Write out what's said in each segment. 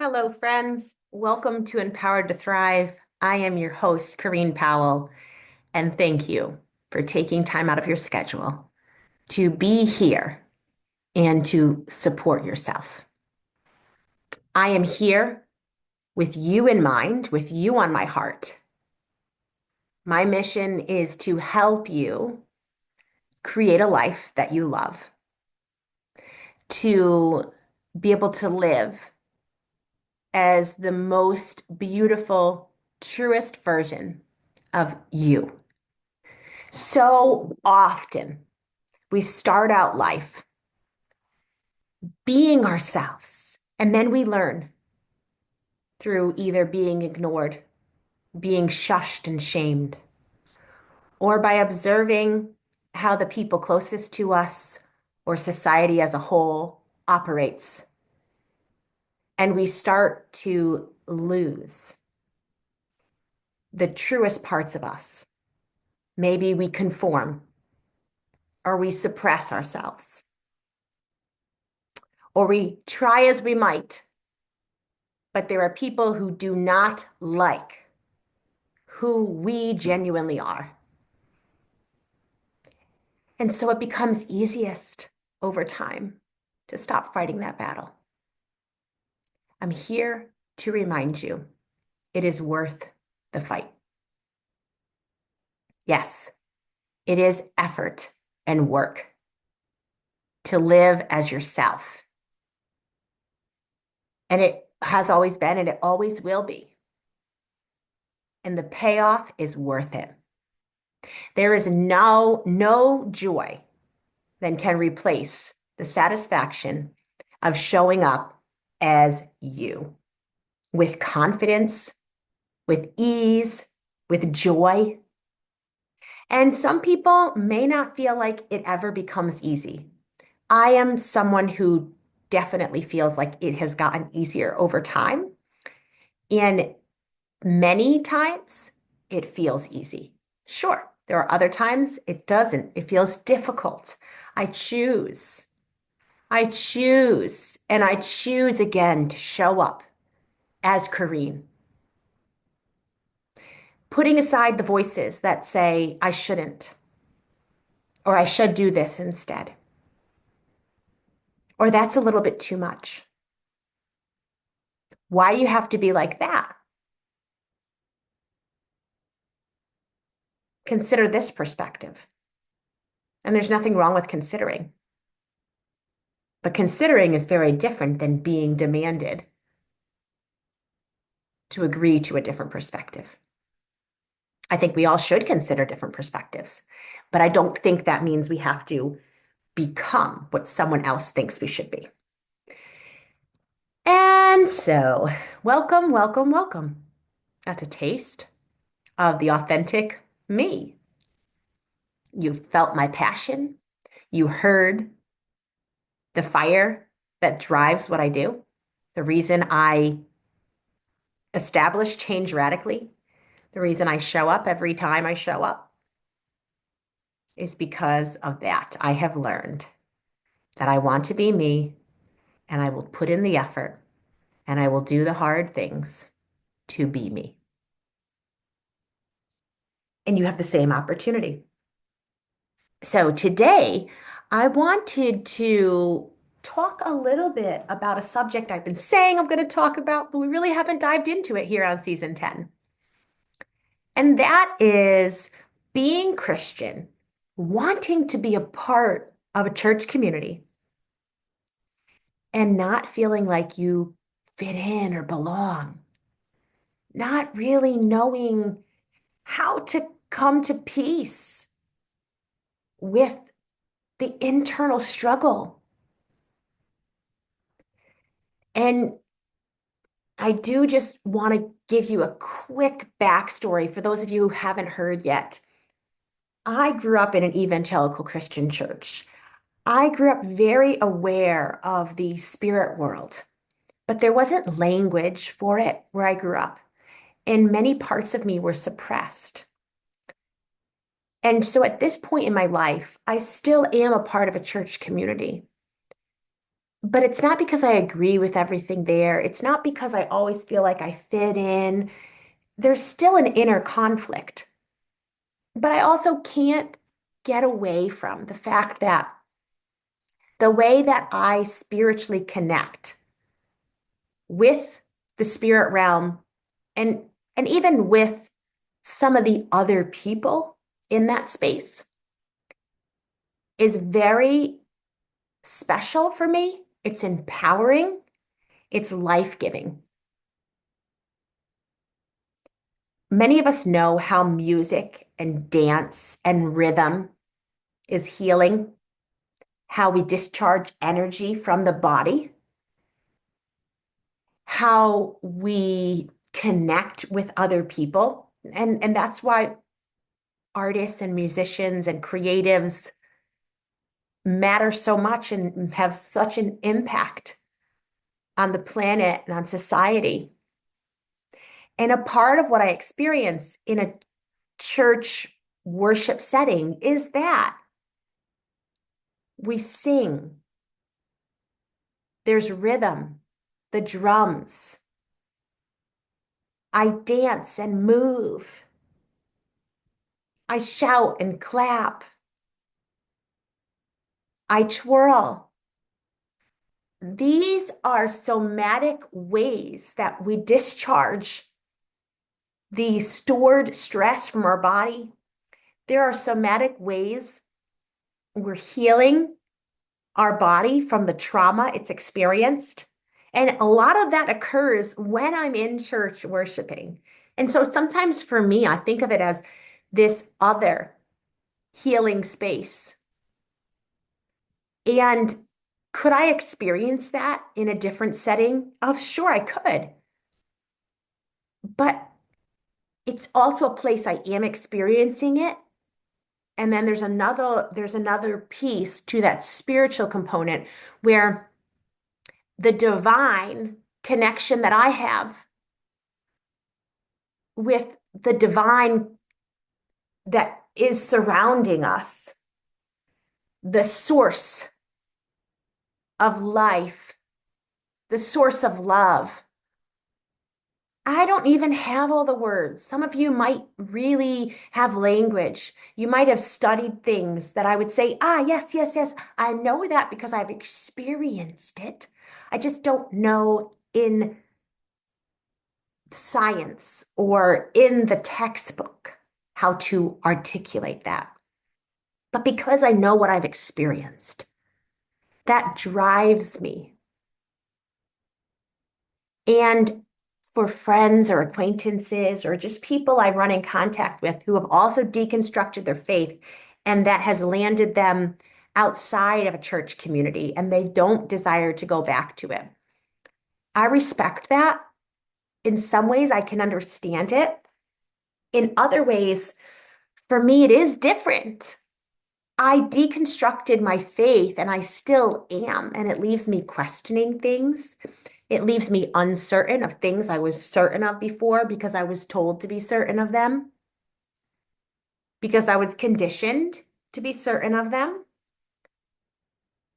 Hello, friends. Welcome to Empowered to Thrive. I am your host, Kareen Powell, and thank you for taking time out of your schedule to be here and to support yourself. I am here with you in mind, with you on my heart. My mission is to help you create a life that you love, to be able to live as the most beautiful, truest version of you. So often we start out life being ourselves, and then we learn through either being ignored, being shushed and shamed, or by observing how the people closest to us or society as a whole operates. And we start to lose the truest parts of us. Maybe we conform or we suppress ourselves or we try as we might, but there are people who do not like who we genuinely are. And so it becomes easiest over time to stop fighting that battle. I'm here to remind you it is worth the fight. Yes, it is effort and work to live as yourself. And it has always been, and it always will be. And the payoff is worth it. There is no joy that can replace the satisfaction of showing up as you with confidence, with ease, with joy. And some people may not feel like it ever becomes easy. I am someone who definitely feels like it has gotten easier over time. And many times it feels easy. Sure, there are other times it doesn't. It feels difficult. I choose. And I choose again to show up as Kareen, putting aside the voices that say I shouldn't, or I should do this instead, or that's a little bit too much. Why do you have to be like that? Consider this perspective. And there's nothing wrong with considering. But considering is very different than being demanded to agree to a different perspective. I think we all should consider different perspectives, but I don't think that means we have to become what someone else thinks we should be. And so, welcome. That's a taste of the authentic me. You felt my passion. You heard the fire that drives what I do. The reason I establish change radically, the reason I show up every time I show up is because of that. I have learned that I want to be me and I will put in the effort and I will do the hard things to be me. And you have the same opportunity. So today, I wanted to talk a little bit about a subject I've been saying I'm going to talk about, but we really haven't dived into it here on season 10. And that is being Christian, wanting to be a part of a church community and not feeling like you fit in or belong, not really knowing how to come to peace with the internal struggle. And I do just want to give you a quick backstory for those of you who haven't heard yet. I grew up in an evangelical Christian church. I grew up very aware of the spirit world, but there wasn't language for it where I grew up, and many parts of me were suppressed. And so at this point in my life, I still am a part of a church community, But it's not because I agree with everything there. It's not because I always feel like I fit in. There's still an inner conflict. But I also can't get away from the fact that the way that I spiritually connect with the spirit realm and and even with some of the other people in that space is very special for me. It's empowering, it's life-giving. Many of us know how music and dance and rhythm is healing, how we discharge energy from the body, how we connect with other people. And that's why artists and musicians and creatives matter so much and have such an impact on the planet and on society. And a part of what I experience in a church worship setting is that we sing, there's rhythm, the drums. I dance and move. I shout and clap. I twirl. These are somatic ways that we discharge the stored stress from our body. There are somatic ways we're healing our body from the trauma it's experienced. And a lot of that occurs when I'm in church worshiping. And so sometimes for me, I think of it as this other healing space. And could I experience that in a different setting? Oh, sure, I could. But it's also a place I am experiencing it. And then there's another piece to that spiritual component where the divine connection that I have with the divine that is surrounding us, the source of life, the source of love. I don't even have all the words. Some of you might really have language. You might have studied things that I would say, yes, yes, yes. I know that because I've experienced it. I just don't know in science or in the textbook how to articulate that. But because I know what I've experienced, that drives me. And for friends or acquaintances or just people I run in contact with who have also deconstructed their faith and that has landed them outside of a church community and they don't desire to go back to it. I respect that. In some ways, I can understand it. In other ways, for me, it is different. I deconstructed my faith and I still am, and it leaves me questioning things. It leaves me uncertain of things I was certain of before because I was told to be certain of them, because I was conditioned to be certain of them.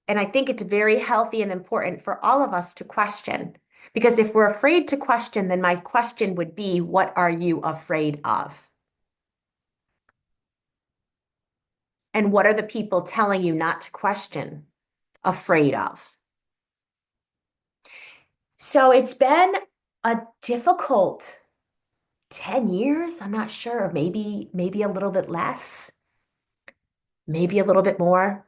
And I think it's very healthy and important for all of us to question. Because if we're afraid to question, then my question would be, what are you afraid of? And what are the people telling you not to question afraid of? So it's been a difficult 10 years. I'm not sure. Maybe a little bit less, maybe a little bit more.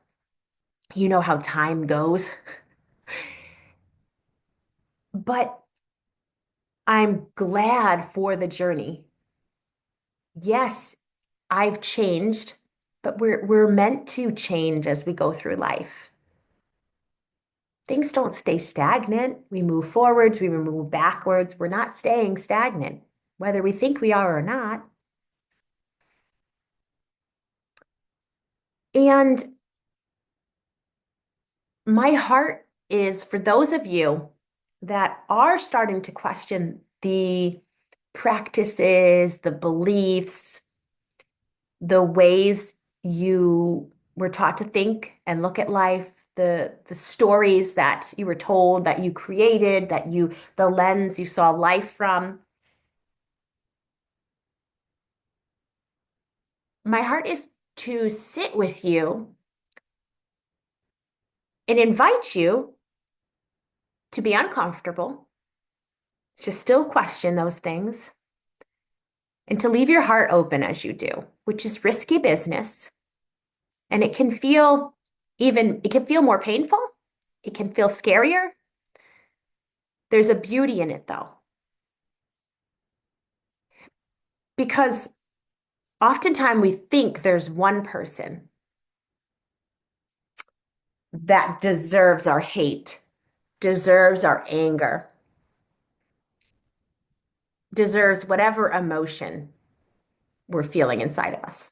You know how time goes. But I'm glad for the journey. Yes, I've changed, but we're meant to change as we go through life. Things don't stay stagnant. We move forwards, we move backwards. We're not staying stagnant, whether we think we are or not. And my heart is for those of you that are starting to question the practices, the beliefs, the ways you were taught to think and look at life, the stories that you were told, that you created, the lens you saw life from. My heart is to sit with you and invite you to be uncomfortable, to still question those things, and to leave your heart open as you do, which is risky business. And it can feel more painful. It can feel scarier. There's a beauty in it though, because oftentimes we think there's one person that deserves our hate, deserves our anger, deserves whatever emotion we're feeling inside of us.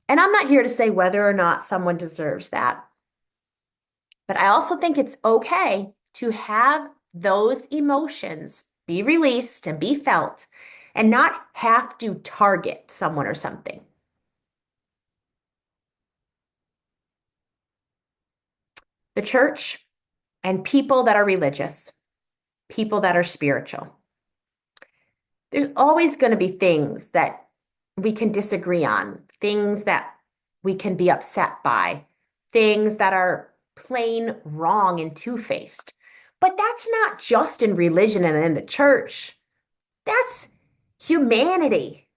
And I'm not here to say whether or not someone deserves that, but I also think it's okay to have those emotions be released and be felt and not have to target someone or something. The church and people that are religious, people that are spiritual, there's always going to be things that we can disagree on, things that we can be upset by, things that are plain wrong and two-faced. But that's not just in religion and in the church. That's humanity.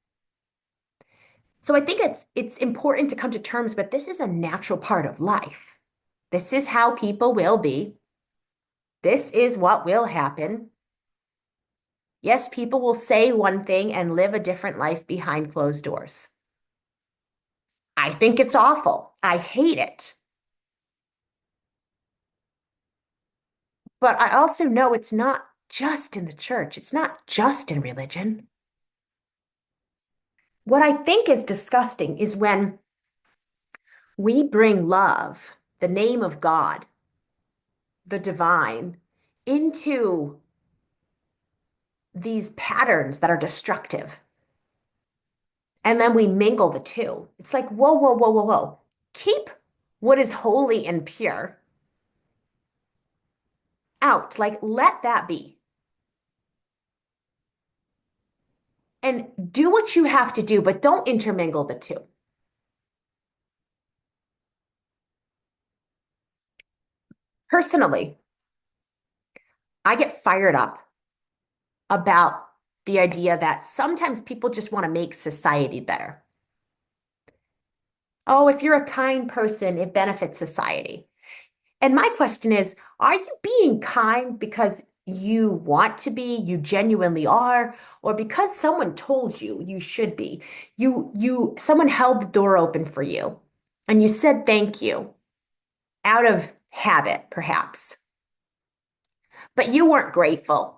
So I think it's important to come to terms, but this is a natural part of life. This is how people will be. This is what will happen. Yes, people will say one thing and live a different life behind closed doors. I think it's awful. I hate it. But I also know it's not just in the church. It's not just in religion. What I think is disgusting is when we bring love, the name of God, the divine, into these patterns that are destructive. And then we mingle the two. It's like, whoa, whoa, whoa, whoa, whoa. Keep what is holy and pure out. Like, let that be. And do what you have to do, but don't intermingle the two. Personally, I get fired up about the idea that sometimes people just want to make society better. Oh, if you're a kind person, it benefits society. And my question is, are you being kind because you want to be, you genuinely are, or because someone told you you should be? Someone held the door open for you and you said thank you out of habit, perhaps, but you weren't grateful.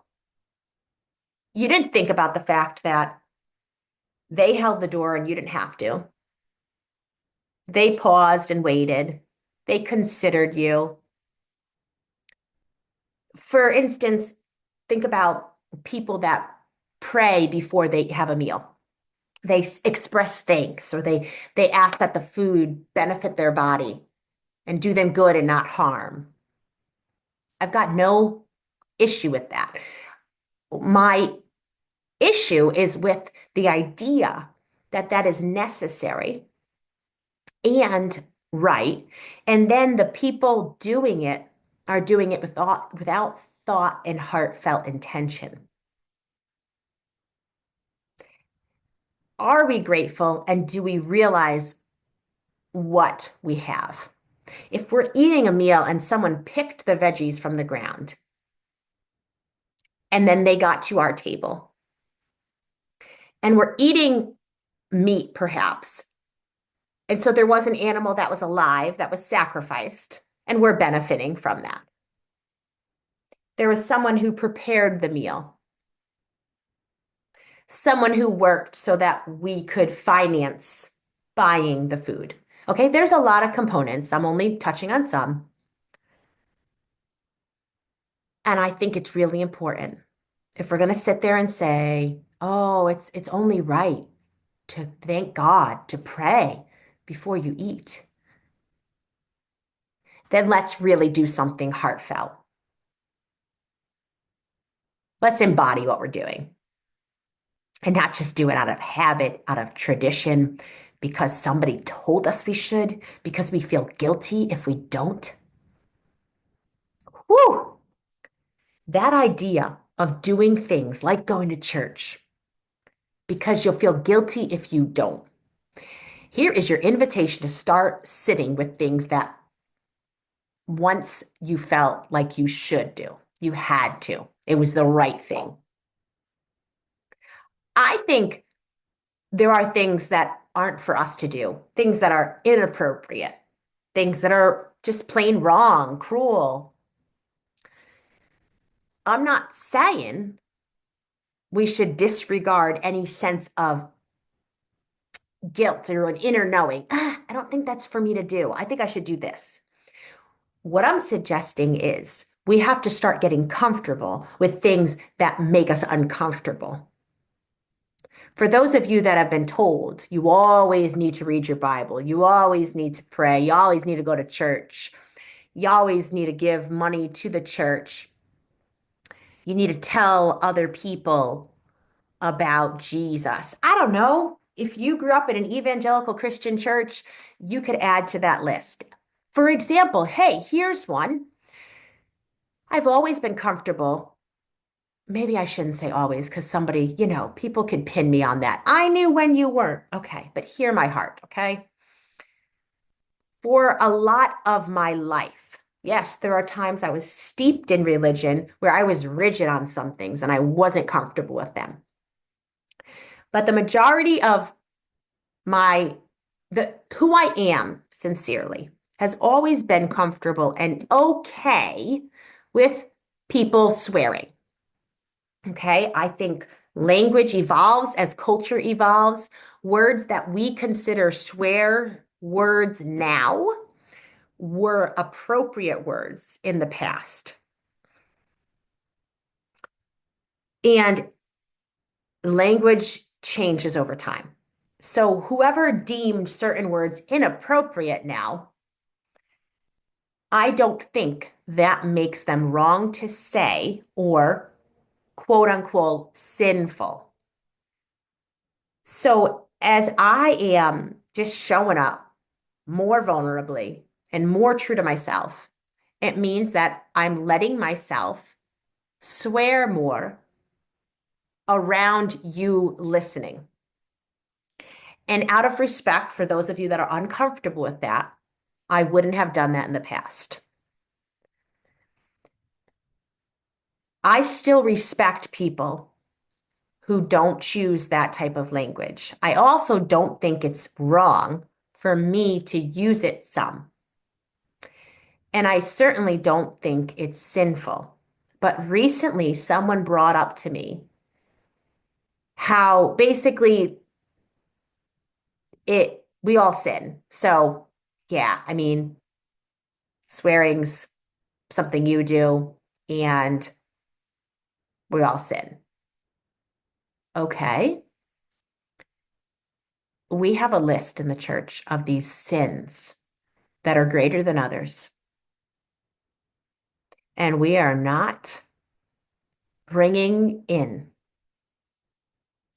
You didn't think about the fact that they held the door and you didn't have to. They paused and waited. They considered you. For instance, think about people that pray before they have a meal. They express thanks or they ask that the food benefit their body and do them good and not harm. I've got no issue with that. My issue is with the idea that that is necessary and right. And then the people doing it are doing it without thought and heartfelt intention. Are we grateful and do we realize what we have? If we're eating a meal and someone picked the veggies from the ground and then they got to our table and we're eating meat, perhaps, and so there was an animal that was alive that was sacrificed, and we're benefiting from that. There was someone who prepared the meal, someone who worked so that we could finance buying the food. Okay, there's a lot of components. I'm only touching on some. And I think it's really important if we're going to sit there and say, "Oh, it's only right to thank God, to pray before you eat." then let's really do something heartfelt. Let's embody what we're doing and not just do it out of habit, out of tradition, because somebody told us we should, because we feel guilty if we don't. Whew, that idea of doing things like going to church because you'll feel guilty if you don't. Here is your invitation to start sitting with things that once you felt like you should do. You had to. It was the right thing. I think there are things that aren't for us to do, things that are inappropriate, things that are just plain wrong, cruel. I'm not saying we should disregard any sense of guilt or an inner knowing. I don't think that's for me to do. I think I should do this. What I'm suggesting is we have to start getting comfortable with things that make us uncomfortable. For those of you that have been told you always need to read your Bible, you always need to pray, you always need to go to church, you always need to give money to the church, you need to tell other people about Jesus. I don't know. If you grew up in an evangelical Christian church, you could add to that list. For example, hey, here's one. I've always been comfortable. Maybe I shouldn't say always because somebody, people could pin me on that. I knew when you weren't. Okay, but hear my heart, okay? For a lot of my life, yes, there are times I was steeped in religion where I was rigid on some things and I wasn't comfortable with them. But the majority of my the who I am sincerely has always been comfortable and okay with people swearing. Okay, I think language evolves as culture evolves. Words that we consider swear words now were appropriate words in the past. And language changes over time. So whoever deemed certain words inappropriate now, I don't think that makes them wrong to say or quote unquote sinful. So as I am just showing up more vulnerably and more true to myself, it means that I'm letting myself swear more around you listening. And out of respect for those of you that are uncomfortable with that, I wouldn't have done that in the past. I still respect people who don't choose that type of language. I also don't think it's wrong for me to use it some. And I certainly don't think it's sinful. But recently, someone brought up to me how basically we all sin. So, yeah, I mean, swearing's something you do, and we all sin. Okay. We have a list in the church of these sins that are greater than others. And we are not bringing in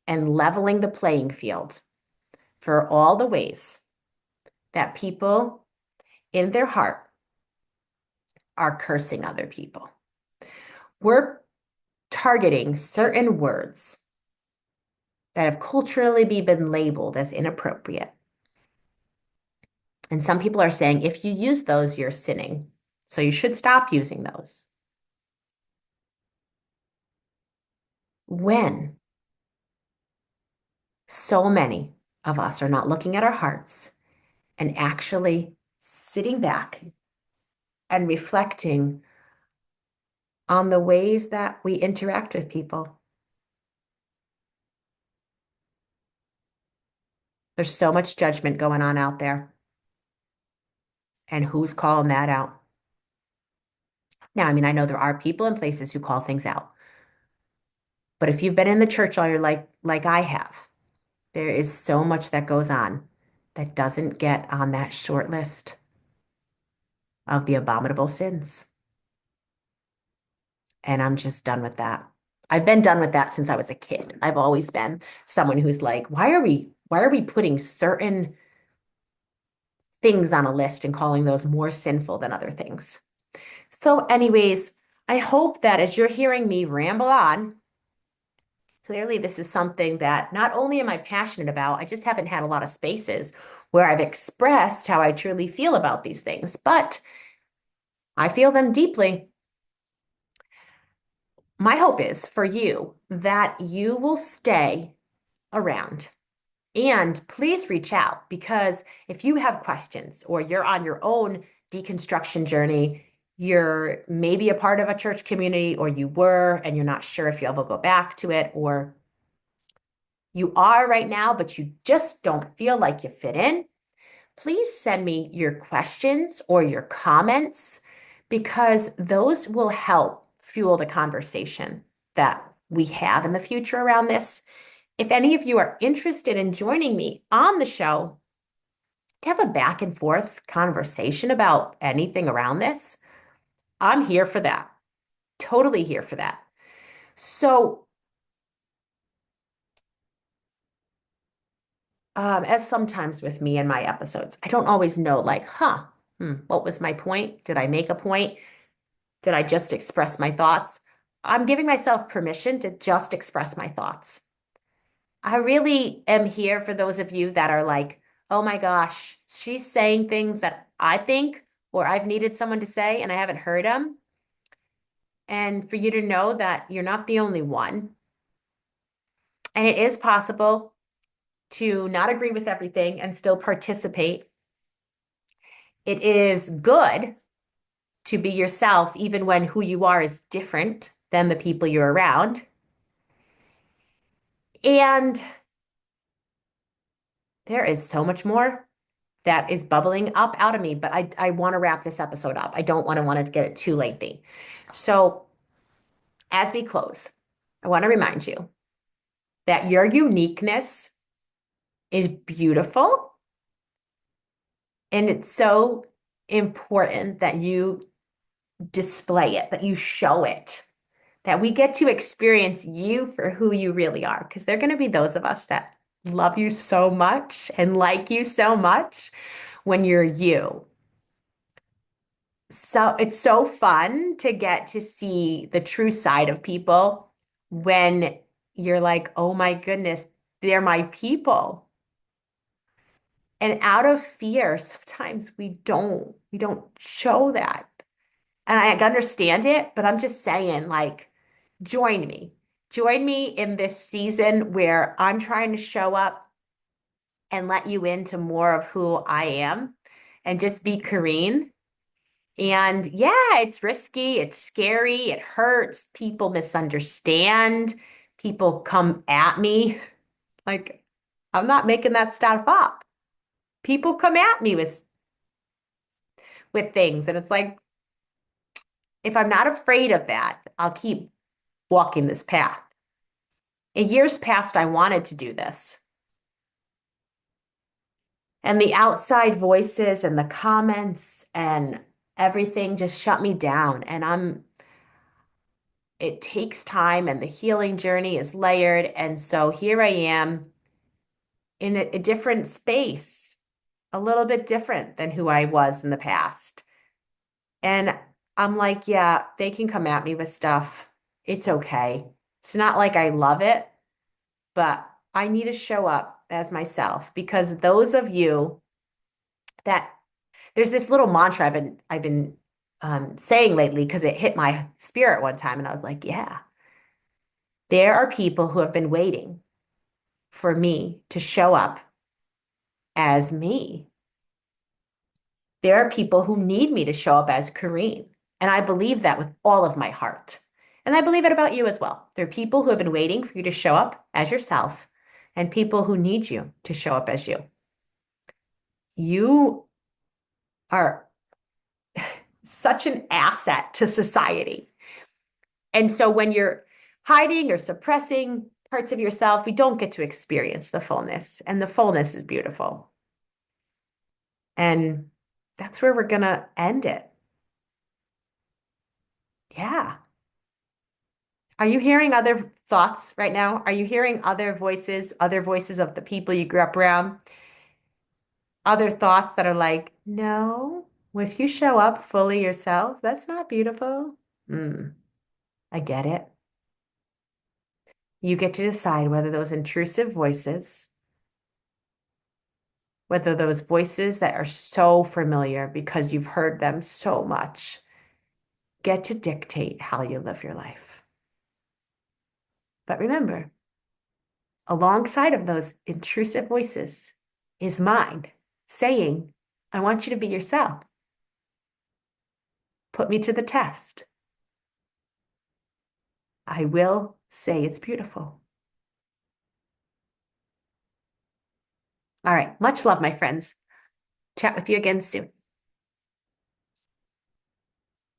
and leveling the playing field for all the ways that people in their heart are cursing other people. We're targeting certain words that have culturally been labeled as inappropriate. And some people are saying if you use those, you're sinning. So you should stop using those. When so many of us are not looking at our hearts and actually sitting back and reflecting on the ways that we interact with people. There's so much judgment going on out there. And who's calling that out? Now, I mean, I know there are people and places who call things out. But if you've been in the church all your life, like I have, there is so much that goes on that doesn't get on that short list. of the abominable sins. And I'm just done with that. I've been done with that since I was a kid. I've always been someone who's like, why are we putting certain things on a list and calling those more sinful than other things? So, anyways, I hope that as you're hearing me ramble on, clearly this is something that not only am I passionate about, I just haven't had a lot of spaces where I've expressed how I truly feel about these things, but I feel them deeply. My hope is for you that you will stay around. And please reach out because if you have questions or you're on your own deconstruction journey, you're maybe a part of a church community or you were and you're not sure if you'll ever go back to it, or you are right now, but you just don't feel like you fit in, please send me your questions or your comments because those will help fuel the conversation that we have in the future around this. If any of you are interested in joining me on the show to have a back and forth conversation about anything around this, I'm here for that. Totally here for that. So, as sometimes with me in my episodes, I don't always know, like, what was my point? Did I make a point? Did I just express my thoughts? I'm giving myself permission to just express my thoughts. I really am here for those of you that are like, oh my gosh, she's saying things that I think or I've needed someone to say and I haven't heard them. And for you to know that you're not the only one. And it is possible to not agree with everything and still participate. It is good to be yourself, even when who you are is different than the people you're around. And there is so much more that is bubbling up out of me, but I want to wrap this episode up. I don't want to get it too lengthy. So, as we close, I want to remind you that your uniqueness is beautiful and it's so important that you display it, that you show it, that we get to experience you for who you really are. Because there are going to be those of us that love you so much and like you so much when you're you. So it's so fun to get to see the true side of people when you're like, oh my goodness, they're my people. And out of fear, sometimes we don't show that. And I understand it, but I'm just saying, like, join me. Join me in this season where I'm trying to show up and let you into more of who I am and just be Kareen. And yeah, it's risky, it's scary, it hurts. People misunderstand, people come at me. Like, I'm not making that stuff up. People come at me with things, and it's like, if I'm not afraid of that, I'll keep walking this path. In years past, I wanted to do this. And the outside voices and the comments and everything just shut me down. And it takes time and the healing journey is layered. And so here I am in a different space, a little bit different than who I was in the past. And I'm like, yeah, they can come at me with stuff. It's okay. It's not like I love it, but I need to show up as myself because those of you that there's this little mantra I've been saying lately because it hit my spirit one time, and I was like, yeah, there are people who have been waiting for me to show up as me. There are people who need me to show up as Kareen. And I believe that with all of my heart. And I believe it about you as well. There are people who have been waiting for you to show up as yourself and people who need you to show up as you. You are such an asset to society. And so when you're hiding or suppressing parts of yourself, we don't get to experience the fullness. And the fullness is beautiful. And that's where we're going to end it. Yeah. Are you hearing other thoughts right now? Are you hearing other voices of the people you grew up around? Other thoughts that are like, no, if you show up fully yourself, that's not beautiful. Mm, I get it. You get to decide whether those intrusive voices, whether those voices that are so familiar because you've heard them so much, get to dictate how you live your life. But remember, alongside of those intrusive voices is mine saying, I want you to be yourself. Put me to the test. I will say it's beautiful. All right. Much love, my friends. Chat with you again soon.